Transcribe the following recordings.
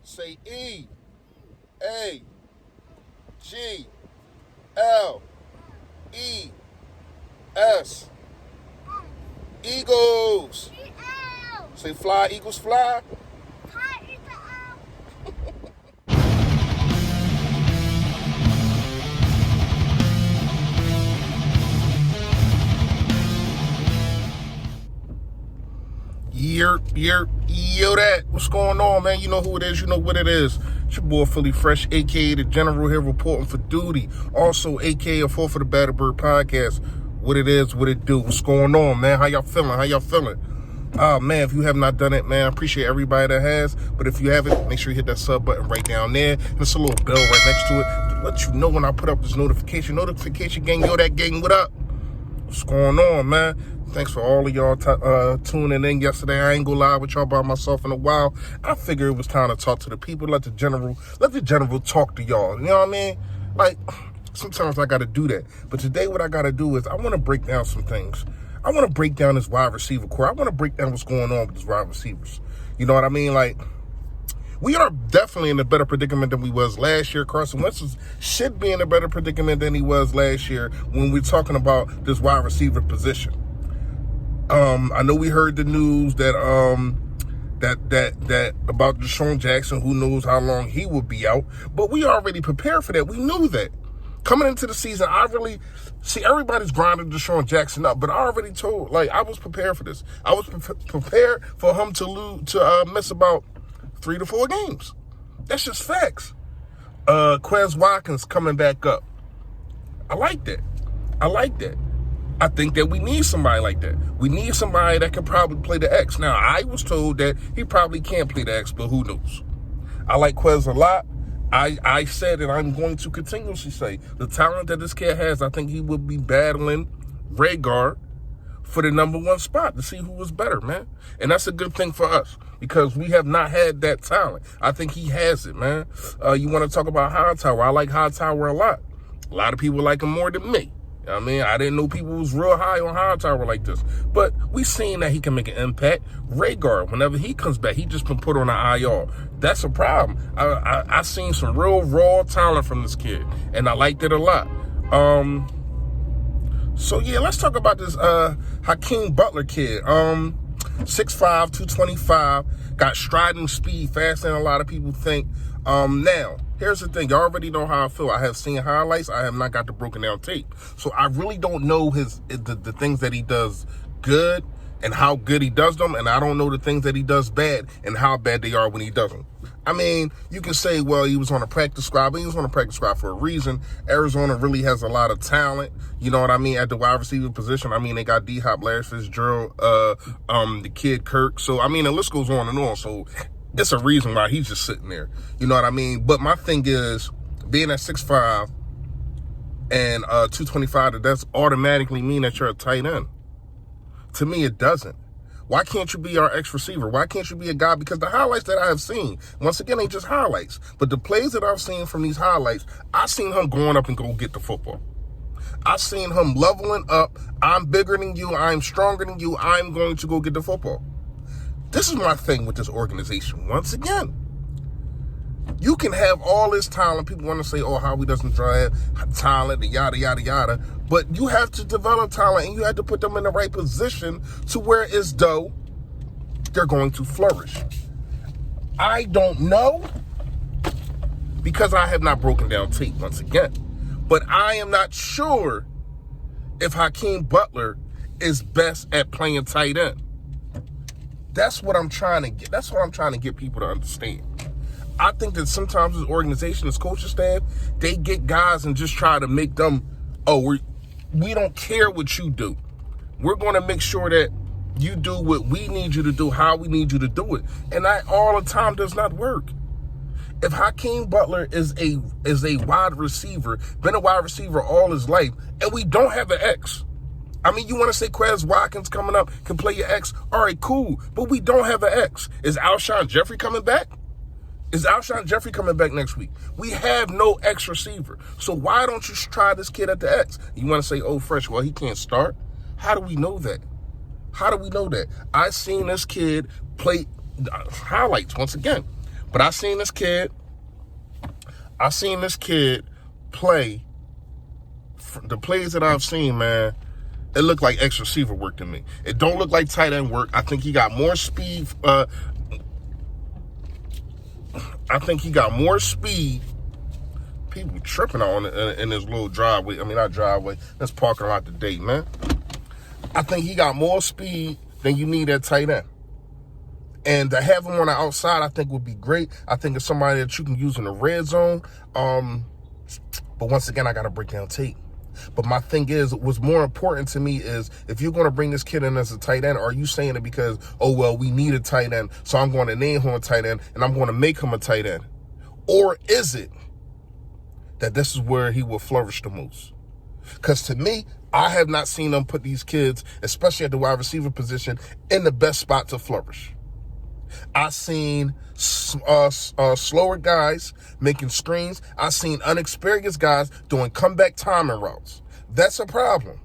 Say E, A, G, L, E, S. Eagles. Say fly, Eagles fly. Yo, that. What's going on, man? You know who it is. You know what it is. It's your boy, Philly Fresh, a.k.a. the General here reporting for duty. Also, a.k.a. a Fall for the Battle Bird podcast. What it is, what it do. What's going on, man? How y'all feeling? Man, if you have not done it, man, I appreciate everybody that has. But if you haven't, make sure you hit that sub button right down there. And there's a little bell right next to it to let you know when I put up this notification. Notification gang, yo, that gang, what up? What's going on, man? Thanks for all of y'all tuning in yesterday. I ain't gonna lie with y'all by myself in a while. I figured it was time to talk to the people. Let the general talk to y'all. You know what I mean? Like, sometimes I gotta do that. But today what I gotta do is I want to break down some things. I want to break down this wide receiver core. I want to break down what's going on with these wide receivers. You know what I mean? Like, we are definitely in a better predicament than we was last year. Carson Wentz should be in a better predicament than he was last year when we're talking about this wide receiver position. I know we heard the news that that about Deshaun Jackson. Who knows how long he will be out? But we already prepared for that. We knew that coming into the season. I really see everybody's grinding Deshaun Jackson up, but I already told, like, I was prepared for this. I was prepared for him to miss about 3 to 4 games. That's just facts. Quez Watkins coming back up. I like that. I think that we need somebody like that. We need somebody that can probably play the X. Now, I was told that he probably can't play the X, but who knows? I like Quez a lot. I said, and I'm going to continuously say, the talent that this kid has, I think he will be battling Rhaegar for the number 1 spot to see who was better, man. And that's a good thing for us because we have not had that talent. I think he has it, man. You want to talk about Hightower? I like Hightower a lot. A lot of people like him more than me. I mean, I didn't know people was real high on Hightower like this. But we seen that he can make an impact. Rhaegar, whenever he comes back, he just been put on an IR. That's a problem. I seen some real raw talent from this kid, and I liked it a lot. So, yeah, let's talk about this Hakeem Butler kid. 6'5", 225, got striding speed faster than a lot of people think. Now, here's the thing. You already know how I feel. I have seen highlights. I have not got the broken down tape. So I really don't know the things that he does good and how good he does them. And I don't know the things that he does bad and how bad they are when he doesn't. I mean, you can say, well, he was on a practice squad, but he was on a practice squad for a reason. Arizona really has a lot of talent. You know what I mean? At the wide receiver position, I mean, they got D-Hop, Larry Fitzgerald, the kid Kirk. So, I mean, the list goes on and on. So it's a reason why he's just sitting there. You know what I mean? But my thing is, being at 6'5" and 225, does automatically mean that you're a tight end. To me, it doesn't. Why can't you be our X receiver? Why can't you be a guy? Because the highlights that I have seen, once again, ain't just highlights. But the plays that I've seen from these highlights, I've seen him going up and go get the football. I've seen him leveling up. I'm bigger than you. I'm stronger than you. I'm going to go get the football. This is my thing with this organization. Once again, you can have all this talent. People want to say, oh, Howie doesn't drive talent and yada, yada, yada. But you have to develop talent and you have to put them in the right position to where as though they're going to flourish. I don't know because I have not broken down tape once again. But I am not sure if Hakeem Butler is best at playing tight end. That's what I'm trying to get. That's what I'm trying to get people to understand. I think that sometimes this organization, this coaching staff, they get guys and just try to make them, oh, we don't care what you do. We're going to make sure that you do what we need you to do, how we need you to do it. And that all the time does not work. If Hakeem Butler is a wide receiver, been a wide receiver all his life, and we don't have an X. I mean, you want to say Quez Watkins coming up can play your X? All right, cool. But we don't have an X. Is Alshon Jeffrey coming back? Is Alshon Jeffrey coming back next week? We have no X receiver. So why don't you try this kid at the X? You want to say, oh, Fresh, well, he can't start? How do we know that? I seen this kid play highlights once again. But I seen this kid play. The plays that I've seen, man, it looked like X receiver work to me. It don't look like tight end work. I think he got more speed. People tripping on it in this little driveway. I mean, not driveway. This parking lot today, man. I think he got more speed than you need at tight end. And to have him on the outside, I think would be great. I think it's somebody that you can use in the red zone. But once again, I got to break down tape. But my thing is, what's more important to me is, if you're going to bring this kid in as a tight end, are you saying it because, oh, well, we need a tight end, so I'm going to name him a tight end, and I'm going to make him a tight end? Or is it that this is where he will flourish the most? Because to me, I have not seen them put these kids, especially at the wide receiver position, in the best spot to flourish. I seen slower guys making screens. I seen inexperienced guys doing comeback timing routes. That's a problem.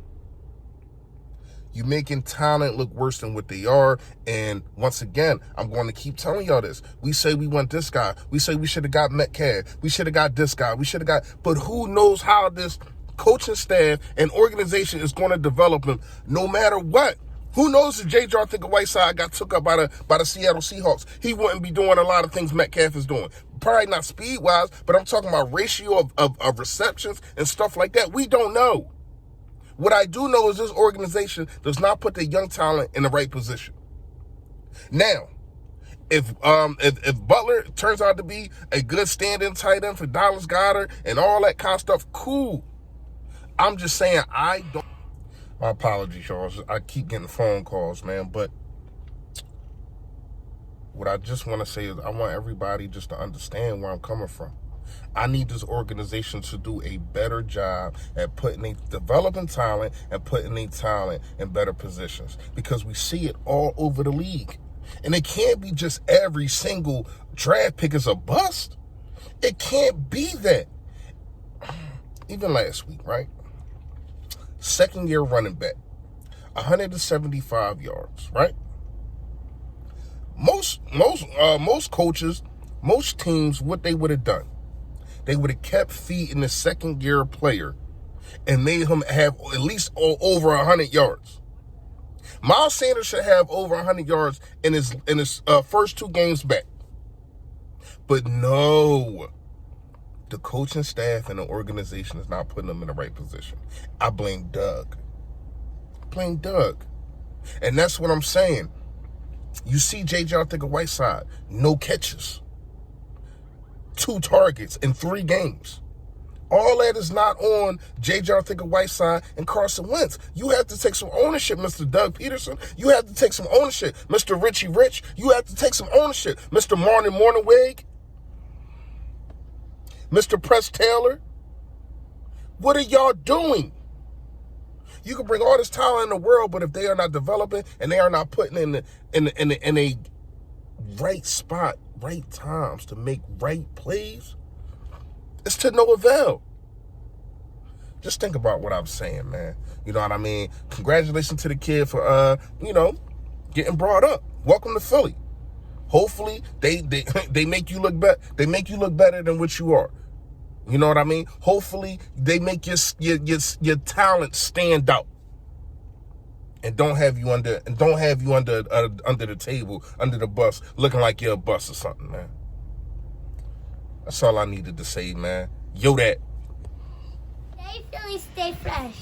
You're making talent look worse than what they are. And once again, I'm going to keep telling y'all this. We say we want this guy. We say we should have got Metcalf. We should have got this guy. We should have got... But who knows how this coaching staff and organization is going to develop him no matter what? Who knows if J.J. Arthur-Whiteside got took up by the Seattle Seahawks? He wouldn't be doing a lot of things Metcalf is doing. Probably not speed-wise, but I'm talking about ratio of receptions and stuff like that. We don't know. What I do know is this organization does not put the young talent in the right position. Now, if Butler turns out to be a good stand-in tight end for Dallas Goedert and all that kind of stuff, cool. I'm just saying I don't. My apologies, y'all. I keep getting phone calls, man. But what I just want to say is I want everybody just to understand where I'm coming from. I need this organization to do a better job at developing talent and putting their talent in better positions, because we see it all over the league. And it can't be just every single draft pick is a bust. It can't be that. Even last week, right? Second-year running back, 175 yards, right? Most coaches, most teams, what they would have done, they would have kept feeding the second-year player and made him have at least over 100 yards. Miles Sanders should have over 100 yards in his first 2 games back. But no. The coaching staff and the organization is not putting them in the right position. I blame Doug. And that's what I'm saying. You see J.J. Arthur-Whiteside, no catches. 2 targets in 3 games. All that is not on J.J. Arthur-Whiteside and Carson Wentz. You have to take some ownership, Mr. Doug Peterson. You have to take some ownership. Mr. Richie Rich, you have to take some ownership. Mr. Martin Morningweg. Mr. Press Taylor, what are y'all doing? You can bring all this talent in the world, but if they are not developing and they are not putting in a right spot, right times to make right plays, it's to no avail. Just think about what I'm saying, man. You know what I mean? Congratulations to the kid for getting brought up. Welcome to Philly. Hopefully they make you look better. They make you look better than what you are. You know what I mean? Hopefully they make your talent stand out, and don't have you under the table, under the bus, looking like you're a bus or something, man. That's all I needed to say, man. Yo, that. Stay Philly, stay fresh.